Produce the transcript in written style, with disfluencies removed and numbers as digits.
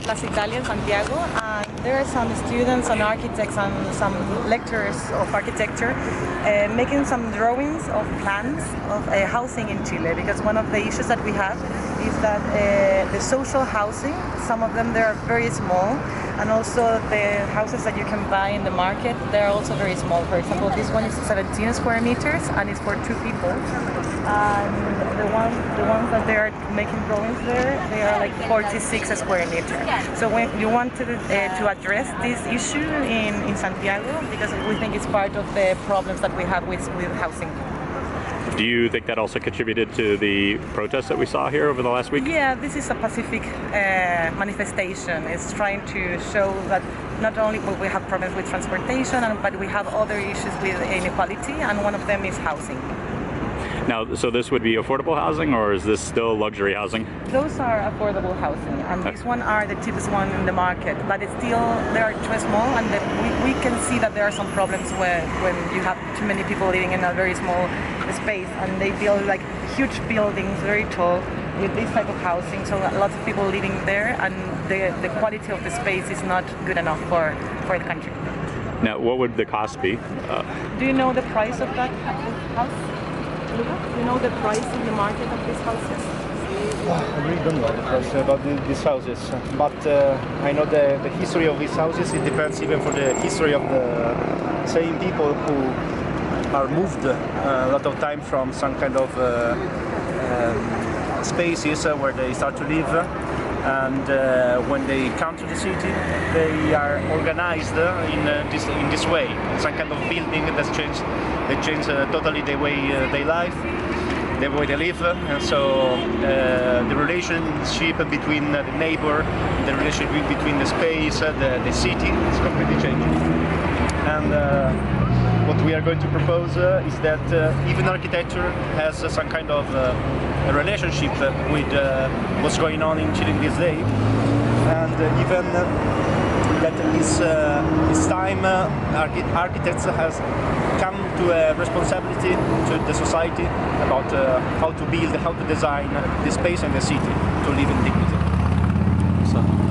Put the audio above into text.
Plaza Italia in Santiago, and there are some students and architects and some lecturers of architecture making some drawings of plans of housing in Chile, because one of the issues that we have is that the social housing, some of them they are very small, and also the houses that you can buy in the market, they're also very small. For example, this one is 17 square meters and it's for 2 people. And the ones that they are making drawings there, they are like 46 square meters. So when you want to address this issue in Santiago, because we think it's part of the problems that we have with housing. Do you think that also contributed to the protests that we saw here over the last week? Yeah, this is a pacific manifestation. It's trying to show that not only will we have problems with transportation, but we have other issues with inequality, and one of them is housing. Now, so this would be affordable housing, or is this still luxury housing? Those are affordable housing, and these one are the cheapest one in the market, but it's still, they are too small, and we can see that there are some problems when you have too many people living in a very small space, and they build like huge buildings, very tall, with this type of housing, so lots of people living there, and the quality of the space is not good enough for the country. Now, what would the cost be? Do you know the price of that house? Do you know the price in the market of these houses? I really don't know the price about these houses, but I know the history of these houses. It depends even for the history of the same people who are moved a lot of time from some kind of spaces where they start to live, and when they come to the city, they are organized in this way, some kind of building that's changed. They change totally the way they live, the way they live, and so the relationship between the neighbor, the relationship between the space, the city is completely changing. And what we are going to propose is that even architecture has some kind of a relationship with what's going on in Chile in this day, and even that this time architects has come to a responsibility to the society about how to build, how to design the space and the city to live in dignity. So.